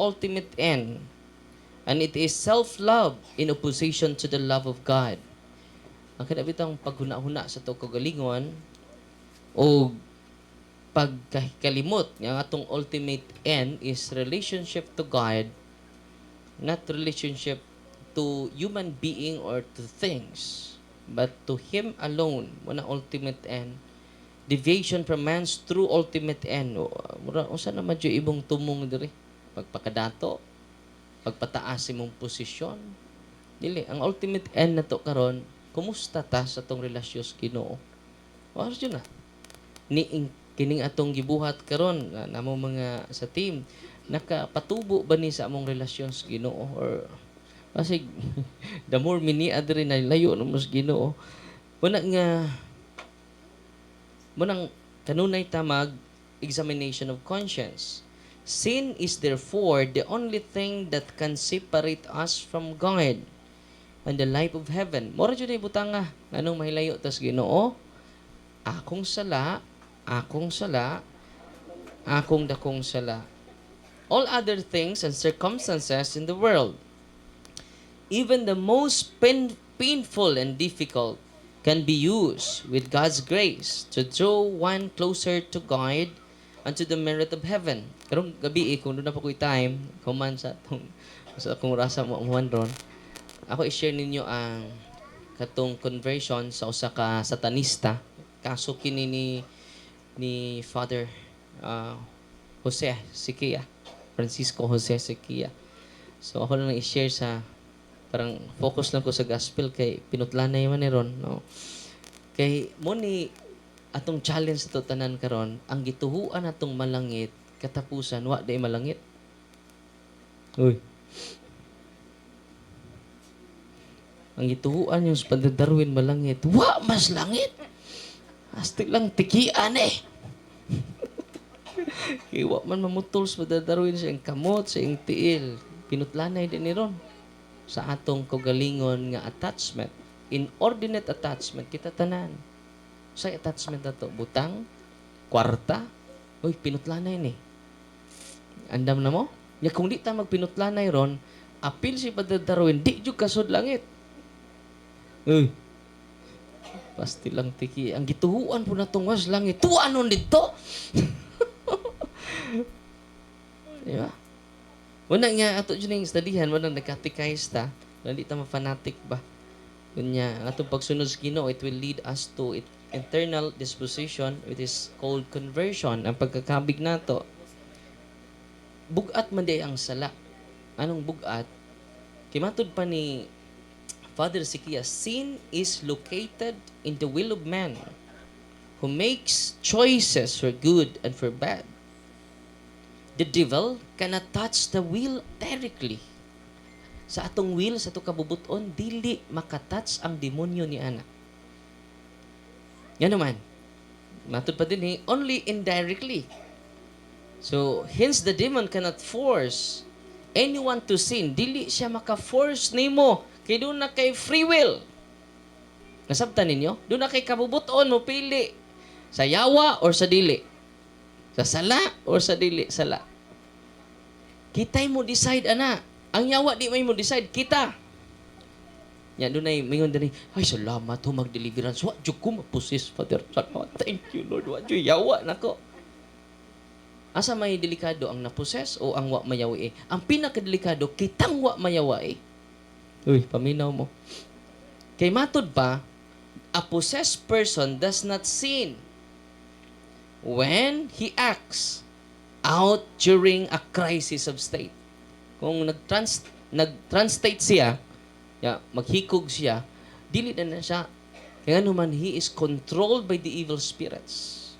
ultimate end. And it is self-love in opposition to the love of God. Ang kinabitang paghuna-huna sa to kagalingon o pagkalimot nga atong ultimate end is relationship to God, not relationship to human being or to things, but to Him alone. Muna ultimate end. Deviation from man's true ultimate end. Unsa naman yung ibong tumong diri? Pagpakadato, pagpataas imong posisyon. Dili, ang ultimate end na to karon, kumusta ta sa tong relasyon sa Ginoo? Wala yun na. Kining atong gibuhat karon namo mga sa team, nakapatubo ba ni sa among relasyon sa Ginoo or kasi the more mini adre na layo na mas Ginoo. Muna nga munang kanunay tamag examination of conscience. Sin is therefore the only thing that can separate us from God and the life of heaven. Mora jud ay butanga nganong mahilayo tas Ginoo. Akong sala, akong dakong sala. All other things and circumstances in the world, even the most painful and difficult, can be used with God's grace to draw one closer to God and to the merit of heaven. Karong gabi kung doon na po ko'y time, kuman sa akong rasa mo ron, ako i-share ninyo ang katong conversion sa usa ka satanista. Kaso kini ni Father Jose Siquia, Francisco Jose Siquia. So ako lang i-share sa parang focus lang ko sa gospel kay pinutlanay man ni ron, no. Kay mo ni atong challenge sa tanan karon, ang gituhuan atong malangit katapusan wa day malangit. Uy. Ang gituhuan yung sa Darwin malangit, wa mas langit. Astig lang tikian eh. Kaya man mamutol sa Darwin sa kamot, sa tiil. Pinutlanay din ni ron sa atong kagalingon nga attachment. Inordinate attachment kita tanan. Sa attachment na to, butang, kwarta, uy, pinutlanay ni. Andam na mo? Ya kung di ta magpinutlanay ron, apil si Padre Darwin, di jud kasod langit. Uy, pasti lang tiki. Ang gituhuan po na itong was langit. Tuanon dito? Diba? Wala nga, ato dyan yung studihan, wala nagkatikais ta. Hindi ta ma-fanatic ba? Kunya, ang atong pagsunod sa Ginoo, it will lead us to internal disposition, which is called conversion. Ang pagkakabig nato, bugat man di ang sala. Anong bugat? Kimatod pa ni Father Siquia, sin is located in the will of man who makes choices for good and for bad. The devil cannot touch the will directly. Sa atong will, sa atong kabubuton, dili makatouch ang demonyo ni Ana. Yan naman. Matod pa din only indirectly. So, hence the demon cannot force anyone to sin. Dili siya maka-force nimo. Kaya doon na kay free will. Nasabtan ninyo? Doon na kay kabubuton mo pili. Sa yawa or sa dili. Sa sala or sa dili sala. Kita'y mo decide, ana. Ang yawa di may mo decide. Kita. Yan, doon ay mayon din. Ay, salamat ho, mag-deliverance. Wa, dyo ko mapusis, Father. Salamat. Thank you, Lord. Wa, dyo yawa na ko. Asa may delikado ang naposes o ang wa mayawi Ang pinakadelikado, kitang wa mayawi Uy, paminaw mo. Kay matod pa, a possessed person does not sin when he acts out during a crisis of state. Kung nag-translate siya, maghikog siya, dili na siya. Kaya naman, he is controlled by the evil spirits.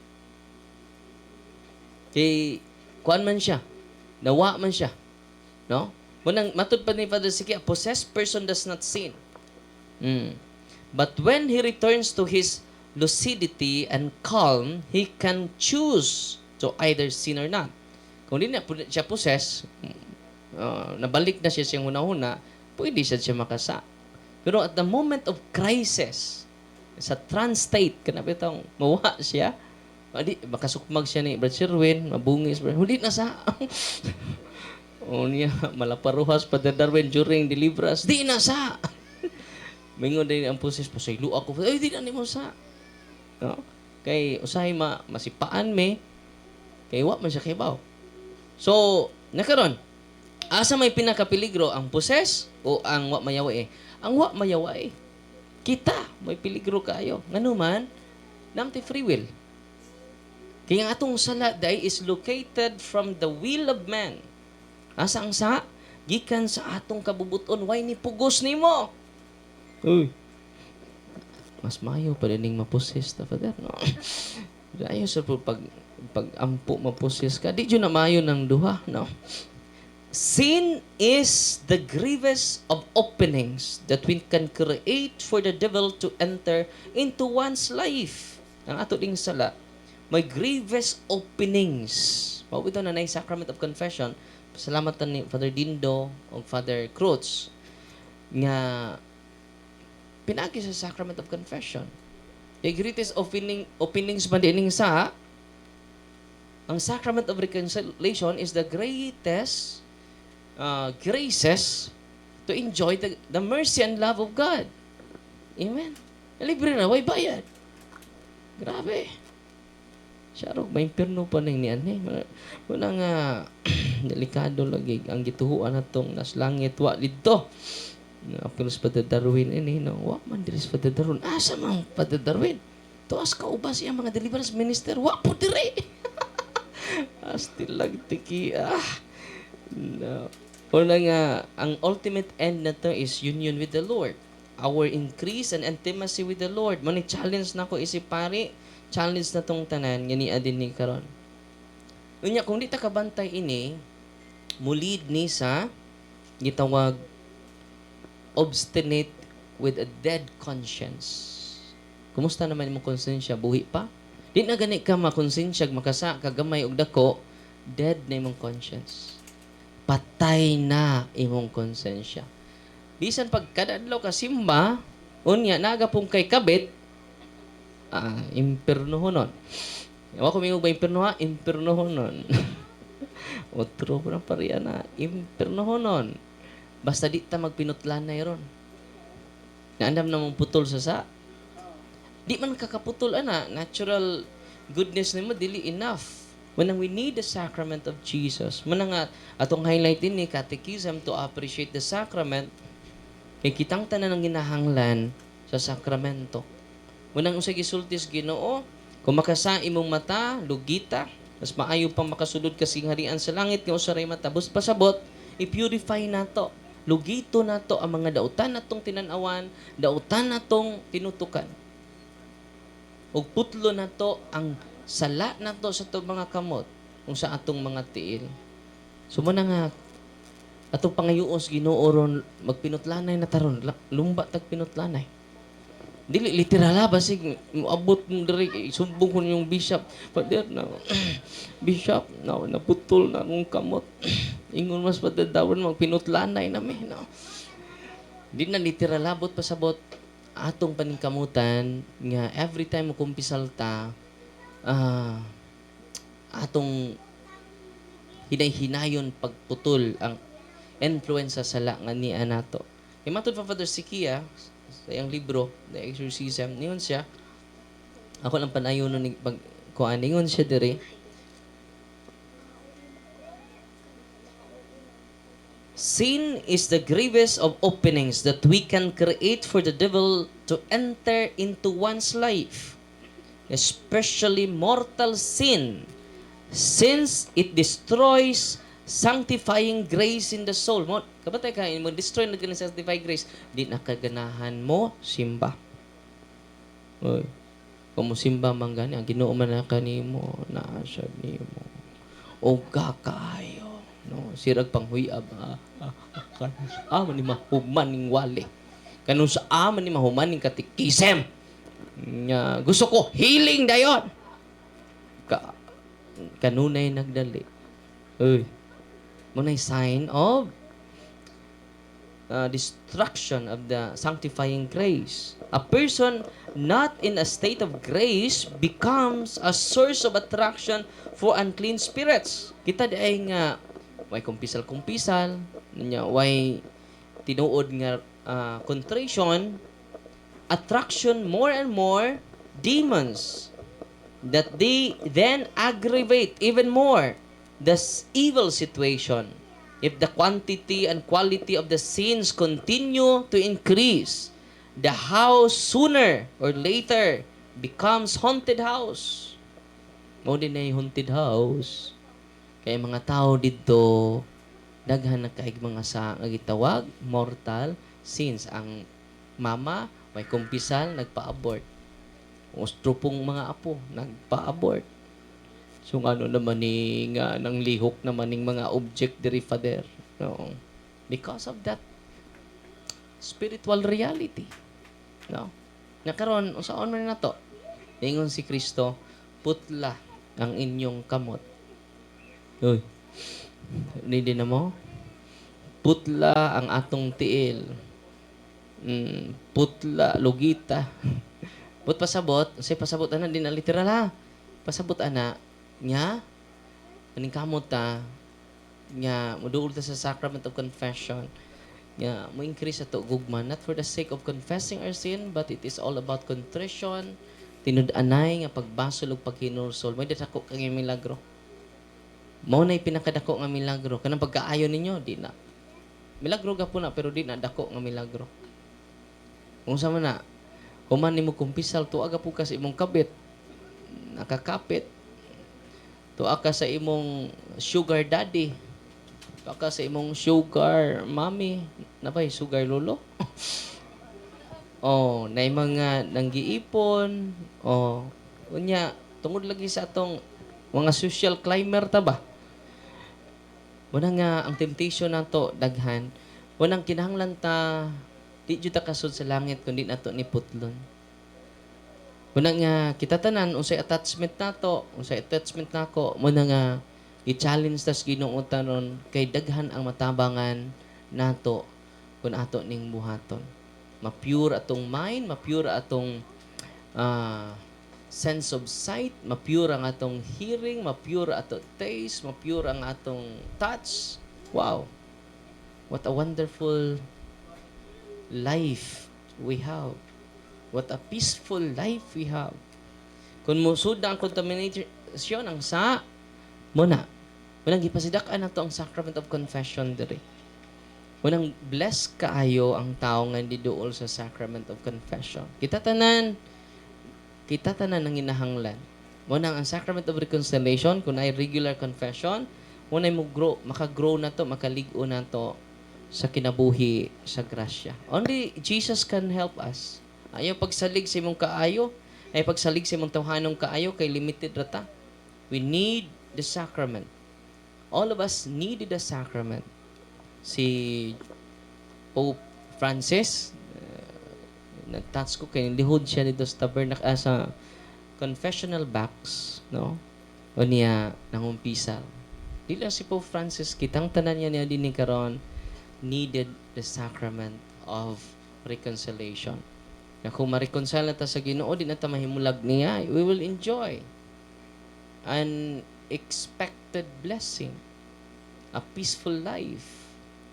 Kay, kuan man siya, nawa man siya. No? Munang matud pa ni Father Siquia, a possessed person does not sin. But when he returns to his lucidity and calm, he can choose to either sin or not. Kung di na siya possess, nabalik na siya siyang una-una, pwede siya makasa. Pero at the moment of crisis, sa trance state, kanapitang mawa siya, makasukmag siya ni Brad Sherwin, mabungis, hindi na sa... O niya, malaparuhas pa Darwin during deliverance. Di na sa! Mingon din ang pusis, pasaylo ako. Ay, di na ni mo sa. No? Kay usahay masipaan me, kay wa man siya kibaw. So, nakaron, asa may pinakapeligro, ang poses o ang wa mayawa eh? Ang wa mayawa eh. Kita, may peligro kayo. Ngano man, namti free will. Kaya ang atong sala day is located from the will of man. Asa ang sa? Gikan sa atong kabubuton, why ni pugos nimo? Uy. Mas mayo pa ning mapusis ta father, no? Dayo sa pag ampo mapusis ka, di jud na mayo ng duha, no? Sin is the grievous of openings that we can create for the devil to enter into one's life. Ang ato ding sala, may grievous openings. Mao ito na nay sacrament of confession. Pasalamatan ni Father Dindo o Father Cruz nga pinagi sa sacrament of confession. The greatest openings man dining sa ang sacrament of reconciliation is the greatest graces to enjoy the mercy and love of God. Amen. Libre na, way bayad. Grabe. Syarog, may impirno pa nang niyan. Wala nga, delikado lagi. Ang gituhuan na itong nas langit, wa dito. Apilos pa Darwin ini, no? Wa man diris pa Darwin. Asa man pa Darwin? Tuas ka uba siya mga deliverance minister. Wa po dire. Astil lang tiki. No. Wala nga, ang ultimate end na to is union with the Lord. Our increase and intimacy with the Lord. Mani challenge na ko isip pare, challenge na tong tanan, ngani adin ni karon. Unya, kung di ta kabantay ini, mulid ni sa gitawag obstinate with a dead conscience. Kumusta naman imong konsensya? Buhi pa? Di na gani ka makonsensya, makasa, kagamay og dako, dead na imong conscience. Patay na imong konsensya. Bisan pag kadadlaw ka simba, unya naga pong kay kabit, impirno honon. Ewa ko mingog ba impirno ha? Impirno honon. Otro po ng pariya na, impirno honon. Basta di ta magpinutlan na ron. Naandam na mong putol sa. Di man kakaputol ana, natural goodness nimo dili enough. When we need the sacrament of Jesus, manang atong highlight din ni catechism to appreciate the sacrament, kay kitang tanan ng ginahanglan sa sakramento. Manang usay gisultis Ginoo, kung makasa imong mata, lugita, mas maayo pang makasulod kasing harian sa langit nga usaray mata, bus pasabot, i-purify nato. Lugito nato ang mga dautan natong tinanawan, dautan natong tinutukan. Ug putlo nato ang sala nato sa itong mga kamot kung sa atong mga tiil. So muna nga, atong pangayuos Ginoo ron magpinutlanay na taron, lumba tag pinutlanay. Dili literal ba sig abot mo diri sumbong ko yung bishop. Father na bishop na naputol na akong kamot. Ingon mas padadawon magpinutlanay na mi, no. Di na literal abot pasabot atong paningkamutan nga every time mo kumpisal ta atong hinay-hinayon pagputol ang influence sa sala nga ni anato. Matod pa Father Sikia sa iyang libro, The Exorcism, ningon siya, ako lang panayon nun kuan, ningon siya diri, sin is the grievous of openings that we can create for the devil to enter into one's life. Especially mortal sin, since it destroys sanctifying grace in the soul. Kabatay ka, mo destroy na ganun sanctifying grace, di nakaganahan mo simba. Oy, kung mo simba man gani, ang Ginoo man na kanimo, naasad nimo. O kakayo, no, sirag panghuyab. Man ni mahuman ning wali. Kanung sa man ni mahuman ning katikisem. Nya gusto ko healing dayon. Kanunay nagdali. Uy. Munay sign of destruction of the sanctifying grace. A person not in a state of grace becomes a source of attraction for unclean spirits. Kita di ay nga way kumpisal-kumpisal, nya way tinuod nga contrition, attraction more and more demons that they then aggravate even more this evil situation. If the quantity and quality of the sins continue to increase, the house sooner or later becomes haunted house. Mo din ay haunted house. Kaya mga tao dito daghan na kaig mga sa nga gitawag mortal sins. Ang mama may kumpisal nagpa-abort. Ustrupong mga apo nagpa-abort. So ano naman ni nga nang lihok naman ning mga object diri father. No. Because of that spiritual reality. No. Nakaron unsaon man nato? Ingon si Kristo, putla ang inyong kamot. Uy. Hindi na mo? Putla ang atong tiil. Putla, lugita. But pasabot, say pasabot ana din na literal ha. Pasabot ana nya aning kamot ta nya moduol ta sa sacrament of confession. Nya mo increase ato gugma not for the sake of confessing our sin but it is all about contrition, tinud-anay nga pagbasol ug paghinursol. May dako kang milagro. Mao nay pinakadako nga milagro kanang pagkaayo ninyo di na. Milagro gapon na pero di na dako nga milagro. Unsa man na human nimo kumpisal tuwa ga ka sa imong kabit. Nakakapit. Tuwa ka sa imong sugar daddy. Tuwa ka sa imong sugar mommy. Nabay sugar lolo? Oh, nay mga nanggiipon. Oh, unya tungod lagi sa atong mga social climber ta ba? Muna nga ang temptation nato daghan. Munang kinahanglan ta di jud ta kasud sa langit kundi nato ni putlon. Muna nga kita tanan unsay attachment nato, unsay attachment nako, muna nga i-challenge tas Ginoo tanon kay daghan ang matabangan nato kun ato ning buhaton. Ma-pure atong mind, ma-pure atong sense of sight, ma-pure ang atong hearing, ma-pure atong taste, ma-pure ang atong touch. Wow. What a wonderful life we have. What a peaceful life we have. Kung musud na ang contamination, ang muna. Munang gipasidak-an na to ang sacrament of confession diri. Munang bless kaayo ang tao nga diduol sa sacrament of confession. Kita tanan ng inahanglan. Munang ang sacrament of reconciliation, kung ay regular confession, munay mo makagrow na to, makaligo na to sa kinabuhi sa grasya. Only Jesus can help us. Ayaw pagsalig sa imong kaayo, ay pagsalig sa imong tawhanong kaayo, kay limited rata. We need the sacrament. All of us needed the sacrament. Si Pope Francis, nag-touch ko kay lihod siya dito sa tabernacle sa confessional box, no? O niya nangumpisal. Di lang si Pope Francis, kitang tanan niya din ni karon needed the sacrament of reconciliation. Na kung ma-reconcile na ta sa Ginoo, di na ta mahimulag niya, we will enjoy an expected blessing, a peaceful life,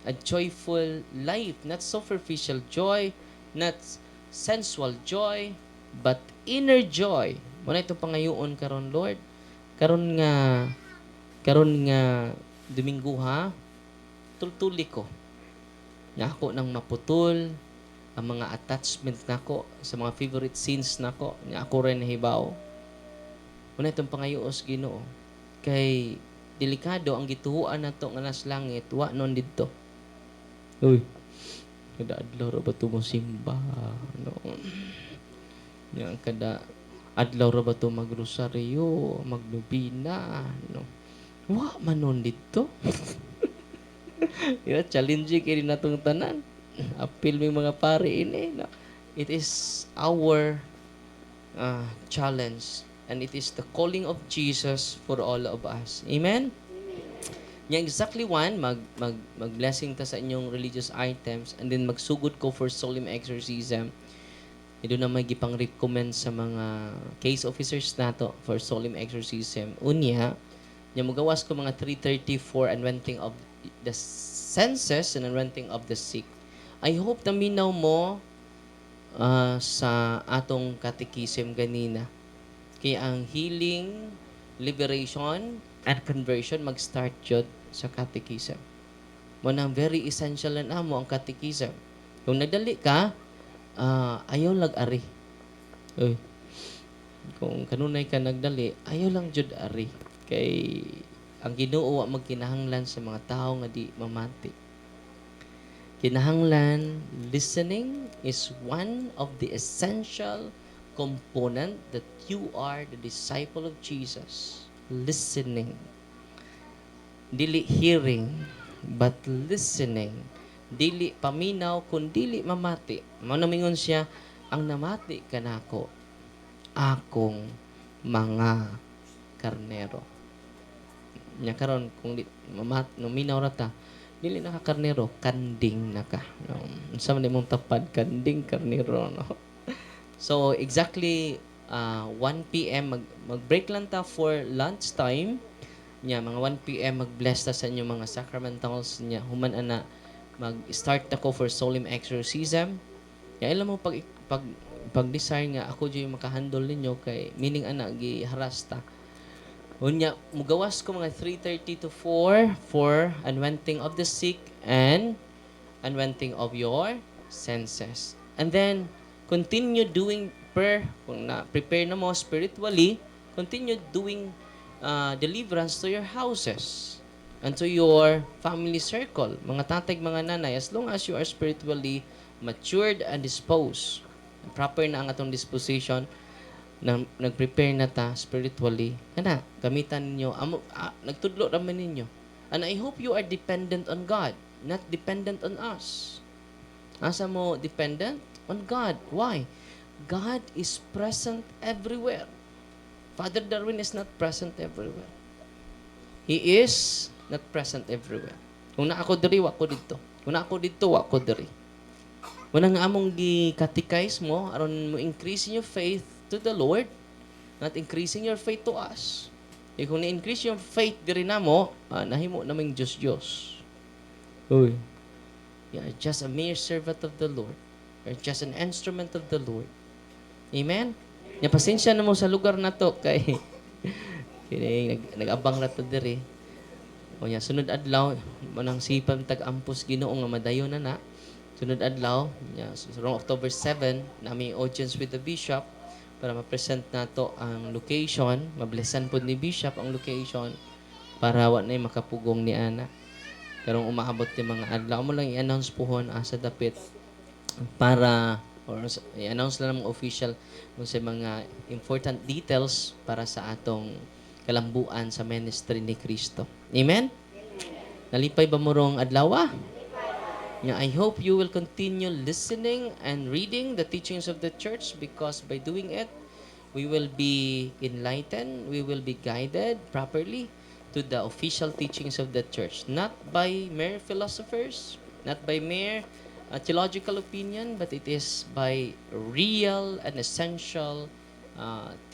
a joyful life, not superficial joy, not sensual joy, but inner joy. Muna itong pangayoon karon Lord. Karon nga Domingo ha, tultuli ko. Nga ako nang maputol ang mga attachment nako sa mga favorite scenes nako. Nga ako rin nahibaw. Muna itong pangayoos Ginoo. Kay delikado ang gituhuan nato nga nas langit, wa non didto. Uy. Kada adlaw ra ba to mo simba? No. Yang kada adlaw ra ba to magrosaryo, magnobina, no. Wa manon didto. Challenge kini natong tanan. Apil may mga pari ini. No. It is our challenge and it is the calling of Jesus for all of us. Amen? Yang exactly one, mag-blessing ta sa inyong religious items and then magsugod ko for solemn exorcism. Ito na may gipang-recommend sa mga case officers nato for solemn exorcism. Unya, Nya mugawas ko mga 3:34 anointing of the senses and anointing of the sick. I hope na minaw mo sa atong katekism ganina. Kaya ang healing, liberation, and conversion mag-start yun sa katekism. Mo nang very essential na mo ang katekism. Kung nagdali ka, ayaw lag-ari. Uy, kung kanunay ka nagdali, ayaw lang jud ari. Kay ang Ginoo wa magkinahanglan sa mga tao nga di mamati. Kinahanglan, listening is one of the essential component that you are the disciple of Jesus. Listening. Dili hearing, but listening. Dili paminaw, kung dili mamati. Manamingon siya, ang namati ka nako, akong mga karnero. Nya karon kung di minaw ra ta, dili na ka karnero, kanding na ka. No? Unsa man imong tapad, kanding karnero, no? So exactly 1 p.m. mag-break lang ta for lunch time. Nya mga 1 p.m. mag-bless ta sa inyong mga sacramentals nya human ana mag-start na ko for solemn exorcism. Nya ilang mo pag-desire nga ako jud makahandle ninyo kay meaning ana gi-haras ta. Unya, mugawas ko mga 3:30 to 4 for anointing of the sick and anointing of your senses. And then, continue doing prayer. Kung na-prepare na mo spiritually, continue doing deliverance to your houses and to your family circle. Mga tatay, mga nanay, as long as you are spiritually matured and disposed, proper na ang atong disposition, nag-prepare na ta spiritually, kana gamitan ninyo nagtudlo raman ninyo. And I hope you are dependent on God, not dependent on us. Asa mo dependent on God? Why? God is present everywhere. Father Darwin is not present everywhere. He is not present everywhere. Kung na ako diri, wa ko dito. Kung na ako dito, wa ko diri. Wala nga among gi-catechize mo aron mo increase in your faith to the Lord, not increasing your faith to us. E kung na-increase yung faith diri namo, nahimo naming Diyos. Uy. You are just a mere servant of the Lord. You are just an instrument of the Lord. Amen? Yung pasensya na mo sa lugar na to kay nag-abang na to diri. O nya sunod adlaw manang sipam tag-ampos Ginoo nga madayon na. Sunod adlaw, October 7, nami audience with the bishop para ma-present nato ang location, mablesan po ni bishop ang location para wa na makapugong ni ana. Karong umaabot ni mga adlaw mo lang i-announce pohon sa dapit para or i-announce lang ng official kung sa mga important details para sa atong kalambuan sa ministry ni Kristo. Amen? Nalipay ba mo rong adlaw? Yeah, I hope you will continue listening and reading the teachings of the church because by doing it, we will be enlightened, we will be guided properly to the official teachings of the church. Not by mere philosophers, not by mere theological opinion, but it is by real and essential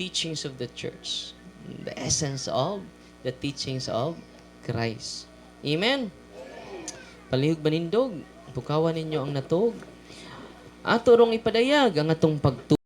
teachings of the church. The essence of the teachings of Christ. Amen? Palihog banindog, pukawan ninyo ang natog. Ato rong ipadayag ang atong pagtuo